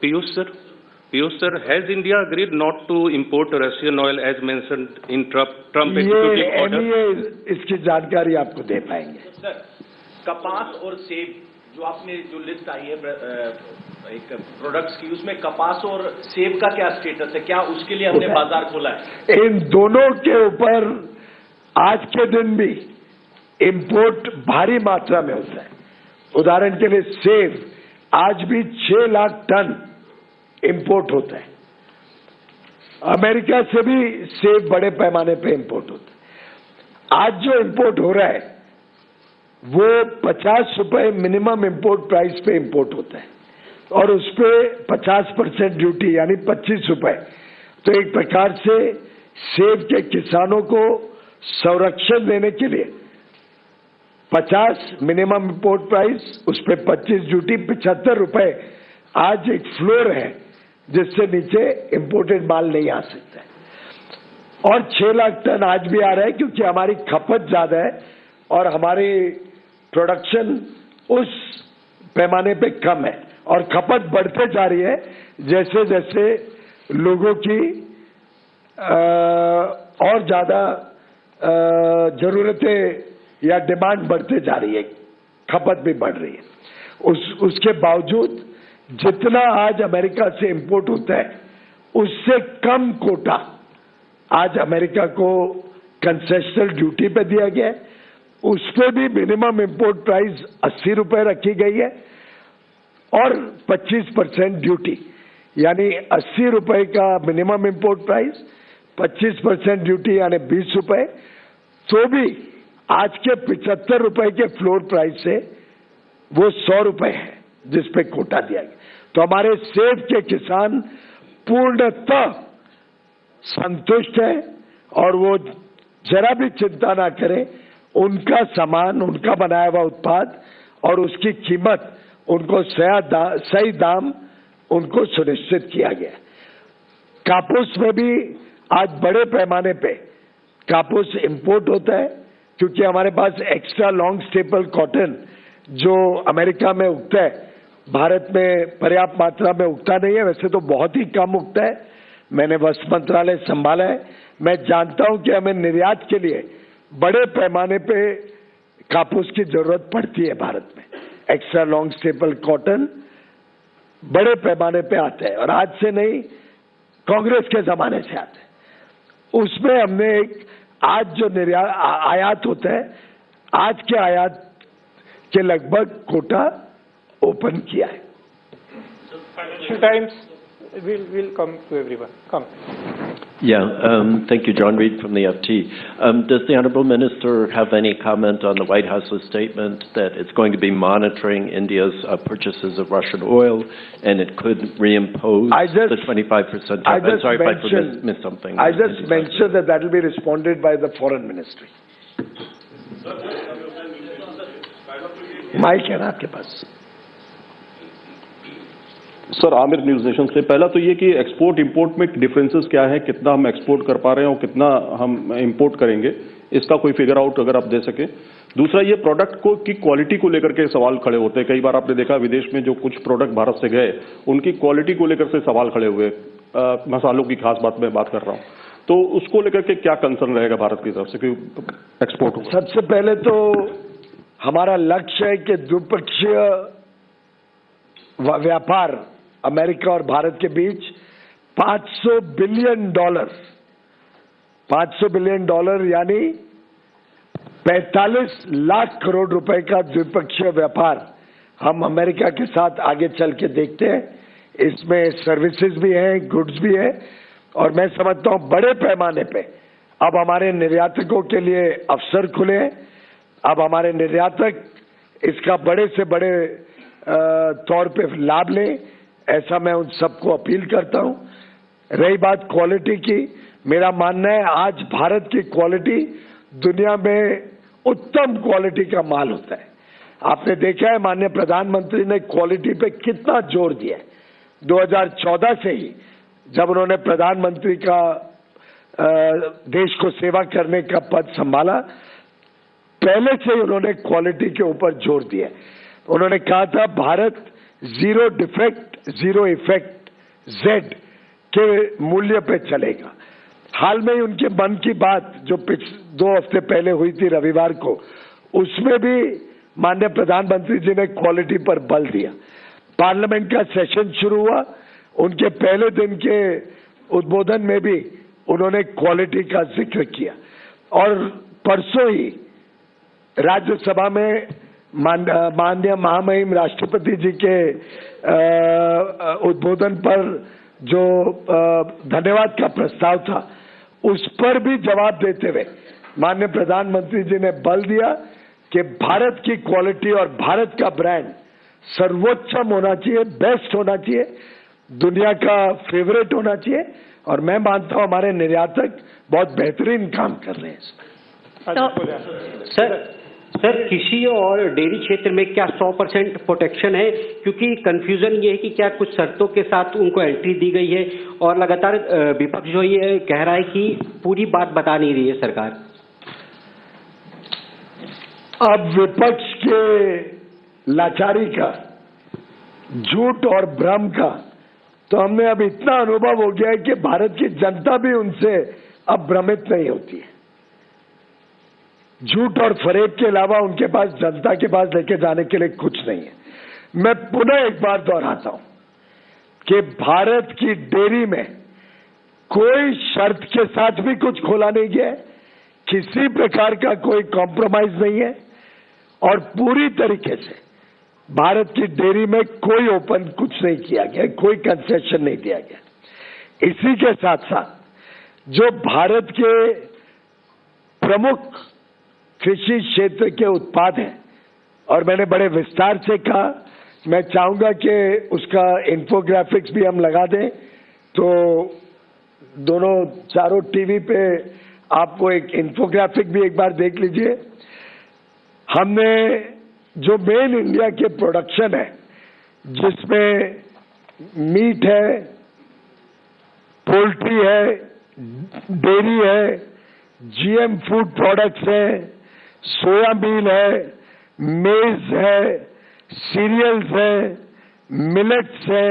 Piyush sir, has India agreed not to import Russian oil as mentioned in Trump executive order? इसकी जानकारी आपको दे पाएंगे। Sir, कपास और सेब जो लिस्ट आई है एक प्रोडक्ट्स की, उसमें कपास और सेब का क्या स्टेटस है? क्या उसके लिए हमने बाजार खोला है? इन दोनों के ऊपर आज के दिन भी इंपोर्ट भारी मात्रा में होता है। उदाहरण के लिए सेब आज भी 6 लाख टन इंपोर्ट होता है। अमेरिका से भी सेब बड़े पैमाने पे इंपोर्ट होता है। आज जो इंपोर्ट हो रहा है वो 50 रुपए मिनिमम इंपोर्ट प्राइस पे इंपोर्ट होता है और उस पर 50% ड्यूटी यानी 25 रुपए। तो एक प्रकार से सेब के किसानों को संरक्षण देने के लिए 50 मिनिमम इंपोर्ट प्राइस, उस पर 25 ड्यूटी, 75 रुपए आज एक फ्लोर है जिससे नीचे इंपोर्टेड माल नहीं आ सकता है। और 6 लाख टन आज भी आ रहा है क्योंकि हमारी खपत ज्यादा है और हमारी प्रोडक्शन उस पैमाने पे कम है और खपत बढ़ते जा रही है जैसे जैसे लोगों की और ज्यादा जरूरतें या डिमांड बढ़ते जा रही है, खपत भी बढ़ रही है। उसके बावजूद जितना आज अमेरिका से इंपोर्ट होता है उससे कम कोटा आज अमेरिका को कंसेशनल ड्यूटी पे दिया गया है। उस पर भी मिनिमम इंपोर्ट प्राइस 80 रुपए रखी गई है और 25% ड्यूटी, यानी 80 रुपए का मिनिमम इंपोर्ट प्राइस, 25% ड्यूटी यानी 20 रुपए। तो भी आज के 75 रुपए के फ्लोर प्राइस से वो 100 रुपए है जिस पे कोटा दिया गया। तो हमारे सेब के किसान पूर्णतः संतुष्ट है और वो जरा भी चिंता ना करें। उनका सामान, उनका बनाया हुआ उत्पाद और उसकी कीमत उनको सही दाम उनको सुनिश्चित किया गया। कापूस में भी आज बड़े पैमाने पे कापूस इंपोर्ट होता है क्योंकि हमारे पास एक्स्ट्रा लॉन्ग स्टेपल कॉटन जो अमेरिका में उगता है भारत में पर्याप्त मात्रा में उगता नहीं है। वैसे तो बहुत ही कम उगता है। मैंने वस्त्र मंत्रालय संभाला है, मैं जानता हूं कि हमें निर्यात के लिए बड़े पैमाने पे कापूस की जरूरत पड़ती है। भारत में एक्स्ट्रा लॉन्ग स्टेपल कॉटन बड़े पैमाने पे आता है और आज से नहीं, कांग्रेस के जमाने से आता है। उसमें हमने एक आज जो आयात होता है, आज के आयात के लगभग कोटा ओपन किया है। Times will come to everyone. Come. Yeah, thank you, John Reed from the FT. Does the Honourable Minister have any comment on the White House's statement that it's going to be monitoring India's purchases of Russian oil and it could reimpose the 25%? I'm sorry if I missed something. I just mentioned that will be responded by the Foreign Ministry. Mike है ना आपके पास? Sir, Aamir News Nation से। पहला तो ये कि export import में डिफरेंसेस क्या है, कितना हम एक्सपोर्ट कर पा रहे हैं और कितना हम इंपोर्ट करेंगे, इसका कोई फिगर आउट अगर आप दे सके। दूसरा, ये प्रोडक्ट को की क्वालिटी को लेकर के सवाल खड़े होते हैं। कई बार आपने देखा विदेश में जो कुछ प्रोडक्ट भारत से गए उनकी क्वालिटी को लेकर से सवाल खड़े हुए। मसालों की खास बात मैं बात कर रहा हूँ, तो उसको लेकर के क्या कंसर्न रहेगा भारत की तरफ से कि एक्सपोर्ट होगा? सबसे पहले तो हमारा लक्ष्य है कि द्विपक्षीय व्यापार अमेरिका और भारत के बीच $500 बिलियन यानी 45 लाख करोड़ रुपए का द्विपक्षीय व्यापार हम अमेरिका के साथ आगे चल के देखते हैं। इसमें सर्विसेज भी हैं, गुड्स भी है और मैं समझता हूं बड़े पैमाने पे अब हमारे निर्यातकों के लिए अवसर खुले हैं। अब हमारे निर्यातक इसका बड़े से बड़े तौर पे लाभ लें, ऐसा मैं उन सबको अपील करता हूं। रही बात क्वालिटी की, मेरा मानना है आज भारत की क्वालिटी दुनिया में उत्तम क्वालिटी का माल होता है। आपने देखा है माननीय प्रधानमंत्री ने क्वालिटी पे कितना जोर दिया है। 2014 से ही जब उन्होंने प्रधानमंत्री का देश को सेवा करने का पद संभाला, पहले से ही उन्होंने क्वालिटी के ऊपर जोर दिया। उन्होंने कहा था Bharat zero defect zero effect Z के मूल्य पे चलेगा। हाल में ही उनके मन की बात जो 2 हफ्ते पहले हुई थी रविवार को, उसमें भी माननीय प्रधानमंत्री जी ने क्वालिटी पर बल दिया। पार्लियामेंट का सेशन शुरू हुआ, उनके पहले दिन के उद्बोधन में भी उन्होंने क्वालिटी का जिक्र किया और परसों ही राज्यसभा में माननीय महामहिम राष्ट्रपति जी के उद्बोधन पर जो धन्यवाद का प्रस्ताव था, उस पर भी जवाब देते हुए माननीय प्रधानमंत्री जी ने बल दिया कि भारत की क्वालिटी और भारत का ब्रांड सर्वोच्चम होना चाहिए, बेस्ट होना चाहिए, दुनिया का फेवरेट होना चाहिए। और मैं मानता हूं हमारे निर्यातक बहुत बेहतरीन काम कर रहे हैं इसमें। सर कृषि और डेयरी क्षेत्र में क्या 100% प्रोटेक्शन है? क्योंकि कंफ्यूजन ये है कि क्या कुछ शर्तों के साथ उनको एंट्री दी गई है और लगातार विपक्ष जो ये कह रहा है कि पूरी बात बता नहीं रही है सरकार। अब विपक्ष के लाचारी का, झूठ और भ्रम का तो हमने अब इतना अनुभव हो गया है कि भारत की जनता भी उनसे अब भ्रमित नहीं होती है। झूठ और फरेब के अलावा उनके पास जनता के पास लेके जाने के लिए कुछ नहीं है। मैं पुनः एक बार दोहराता हूं कि भारत की डेयरी में कोई शर्त के साथ भी कुछ खोला नहीं गया है, किसी प्रकार का कोई कॉम्प्रोमाइज नहीं है और पूरी तरीके से भारत की डेयरी में कोई ओपन कुछ नहीं किया गया, कोई कंसेशन नहीं दिया गया। इसी के साथ साथ जो भारत के प्रमुख कृषि क्षेत्र के उत्पाद हैं, और मैंने बड़े विस्तार से कहा, मैं चाहूंगा कि उसका इन्फोग्राफिक्स भी हम लगा दें तो दोनों चारों टीवी पे आपको एक इन्फोग्राफिक भी एक बार देख लीजिए। हमने जो मेन इंडिया के प्रोडक्शन है, जिसमें मीट है, पोल्ट्री है, डेयरी है, जीएम फूड प्रोडक्ट्स हैं, सोयाबीन है, मेज है, सीरियल्स है, मिलेट्स है,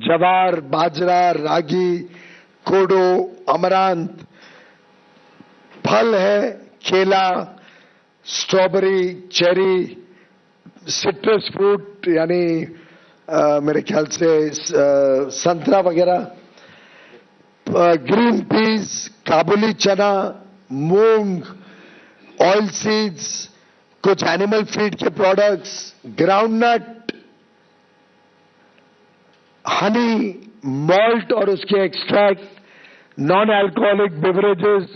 ज्वार, बाजरा, रागी, कोडो, अमरांत, फल है, केला, स्ट्रॉबेरी, चेरी, सिट्रस फ्रूट यानी मेरे ख्याल से संतरा वगैरह, ग्रीन पीस, काबुली चना, मूंग, ऑयल सीड्स, कुछ एनिमल फीड के प्रोडक्ट्स, ग्राउंडनट, हनी, मॉल्ट और उसके extract, non alcoholic beverages,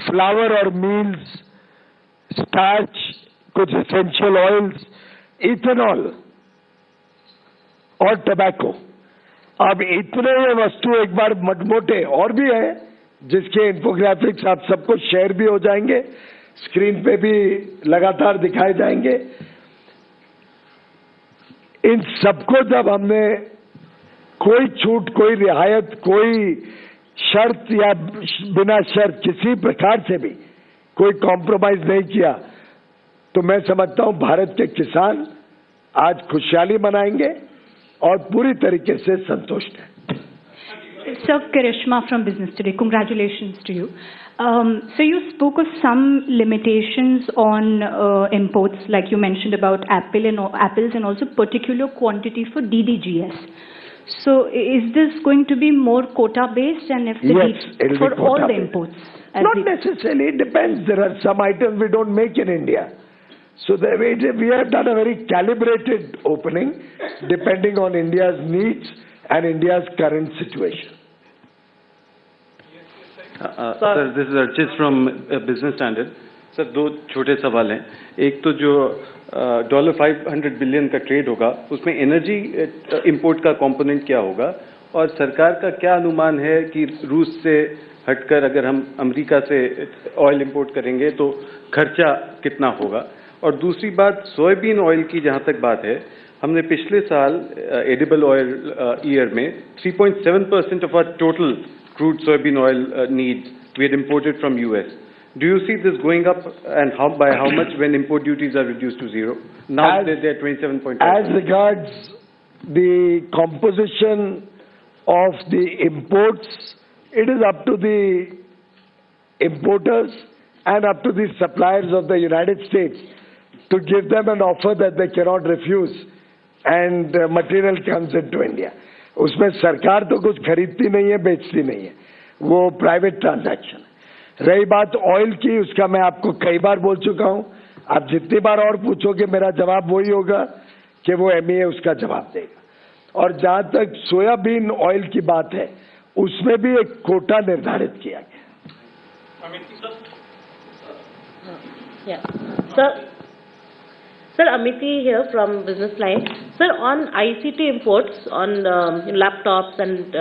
flower और मील्स, स्टार्च, कुछ एसेंशियल ऑयल्स, इथेनॉल और टबैको। अब इतने ये वस्तु एक बार मोटे और भी है जिसके इन्फोग्राफिक्स आप सबको शेयर भी हो जाएंगे, स्क्रीन पे भी लगातार दिखाए जाएंगे। इन सबको जब हमने कोई छूट, कोई रियायत, कोई शर्त या बिना शर्त किसी प्रकार से भी कोई कॉम्प्रोमाइज नहीं किया, तो मैं समझता हूं भारत के किसान आज खुशहाली मनाएंगे और पूरी तरीके से संतुष्ट हैं। Sir, Karishma from Business Today. Congratulations to you. So you spoke of some limitations on imports, like you mentioned about apples and also particular quantity for DDGS. So is this going to be more quota based, and if yes, it'll for be quota all the based. imports? Not necessarily. It depends. There are some items we don't make in India. So we have done a very calibrated opening depending on India's needs and India's current situation. Sir, this is Archit from Business Standard. Sir, दो छोटे सवाल हैं। एक तो जो $500 billion का trade होगा, उसमें एनर्जी इंपोर्ट का कंपोनेंट क्या होगा, और सरकार का क्या अनुमान है कि रूस से हटकर अगर हम अमेरिका से ऑयल इंपोर्ट करेंगे तो खर्चा कितना होगा। और दूसरी बात, सोयाबीन ऑयल की जहां तक बात है, हमने पिछले साल एडिबल ऑयल ईयर में 3.7% of our total crude soybean oil needs we had imported from US. Do you see this going up, and by how much when import duties are reduced to zero? Now they're 27.5%. As regards the composition of the imports, it is up to the importers and up to the suppliers of the United States to give them an offer that they cannot refuse and material comes into India. उसमें सरकार तो कुछ खरीदती नहीं है, बेचती नहीं है, वो प्राइवेट ट्रांजैक्शन है। रही बात ऑयल की, उसका मैं आपको कई बार बोल चुका हूं, आप जितनी बार और पूछोगे मेरा जवाब वही होगा कि वो MEA उसका जवाब देगा। और जहां तक सोयाबीन ऑयल की बात है, उसमें भी एक कोटा निर्धारित किया गया। Sir, Amity here from Business Line. Sir, on ICT imports, on laptops and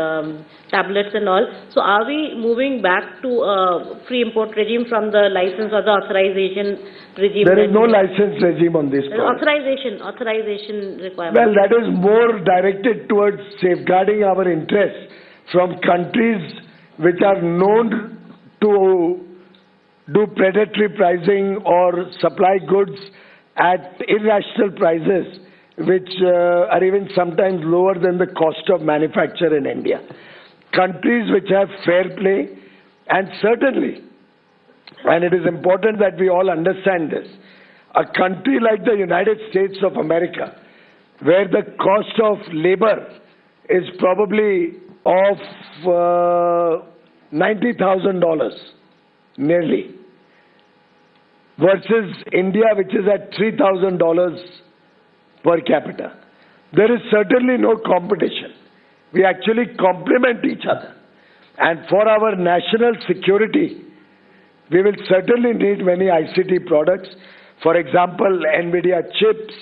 tablets and all, so are we moving back to a free import regime from the license or the authorization regime? There is no license regime on this product. Authorization requirement. Well, that is more directed towards safeguarding our interests from countries which are known to do predatory pricing or supply goods at irrational prices, which are even sometimes lower than the cost of manufacture in India. Countries which have fair play, and certainly, and it is important that we all understand this, a country like the United States of America, where the cost of labor is probably of $90,000 nearly, versus India, which is at $3,000 per capita. There is certainly no competition. We actually complement each other. And for our national security, we will certainly need many ICT products. For example, NVIDIA chips.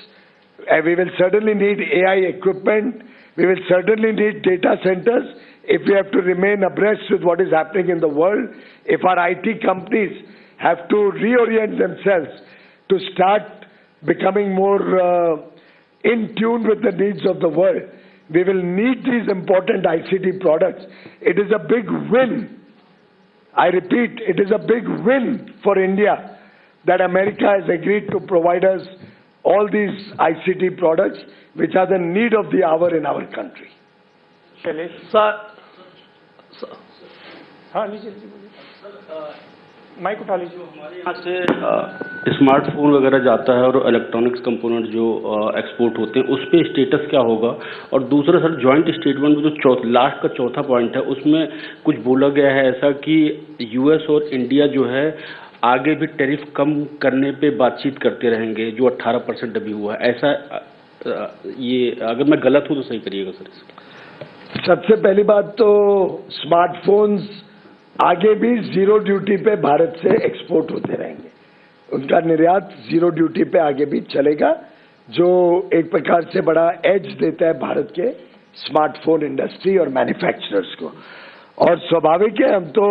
We will certainly need AI equipment. We will certainly need data centers if we have to remain abreast with what is happening in the world. If our IT companies have to reorient themselves to start becoming more in tune with the needs of the world, we will need these important ICT products. It is a big win. I repeat, it is a big win for India that America has agreed to provide us all these ICT products, which are the need of the hour in our country. Shailesh हाँ लीजिए बोलिए, mic उठा लीजिए। हमारे यहाँ से smartphone वगैरह जाता है और इलेक्ट्रॉनिक्स कंपोनेंट जो एक्सपोर्ट होते हैं, उस पे स्टेटस क्या होगा? और दूसरा सर, जॉइंट स्टेटमेंट में जो लास्ट का चौथा पॉइंट है, उसमें कुछ बोला गया है ऐसा कि यूएस और इंडिया जो है आगे भी टैरिफ कम करने पे बातचीत करते रहेंगे, जो 18% अभी हुआ है, ऐसा ये अगर मैं गलत हूँ तो सही करिएगा सर इसका। सबसे पहली बात तो स्मार्टफोन्स आगे भी जीरो ड्यूटी पे भारत से एक्सपोर्ट होते रहेंगे, उनका निर्यात जीरो ड्यूटी पे आगे भी चलेगा, जो एक प्रकार से बड़ा एज देता है भारत के स्मार्टफोन इंडस्ट्री और मैन्युफैक्चरर्स को। और स्वाभाविक है, हम तो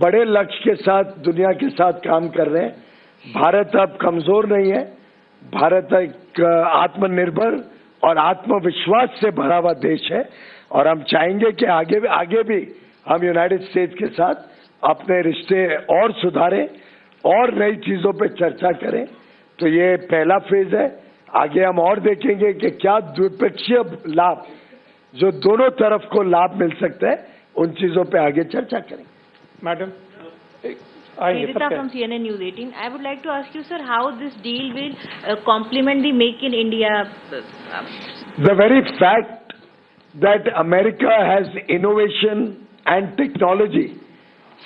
बड़े लक्ष्य के साथ दुनिया के साथ काम कर रहे हैं। भारत अब कमजोर नहीं है, भारत एक आत्मनिर्भर और आत्मविश्वास से भरा हुआ देश है, और हम चाहेंगे कि आगे भी हम यूनाइटेड स्टेट्स के साथ अपने रिश्ते और सुधारें और नई चीजों पे चर्चा करें। तो ये पहला फेज है, आगे हम और देखेंगे कि क्या द्विपक्षीय लाभ जो दोनों तरफ को लाभ मिल सकता है, उन चीजों पे आगे चर्चा करेंगे। Madam Rita from CNN News 18. I would like to ask you, sir, how this deal will complement the Make in India? The very fact that America has innovation and technology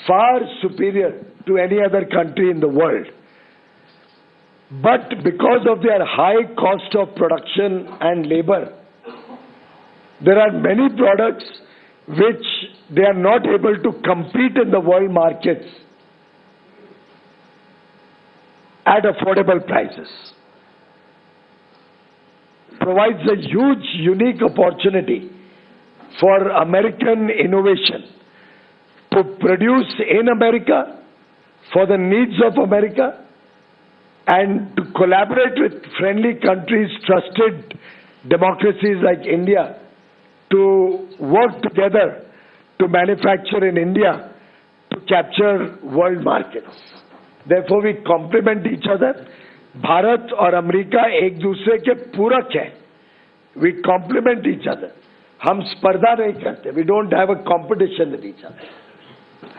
far superior to any other country in the world, but because of their high cost of production and labor, there are many products which they are not able to compete in the world markets at affordable prices. Provides a huge, unique opportunity for American innovation to produce in America for the needs of America and to collaborate with friendly countries, trusted democracies like India, to work together to manufacture in India to capture world markets. Therefore, we complement each other. Bharat और America एक दूसरे के पूरक हैं। We complement each other. हम स्पर्धा नहीं करते. We don't have a competition with each other.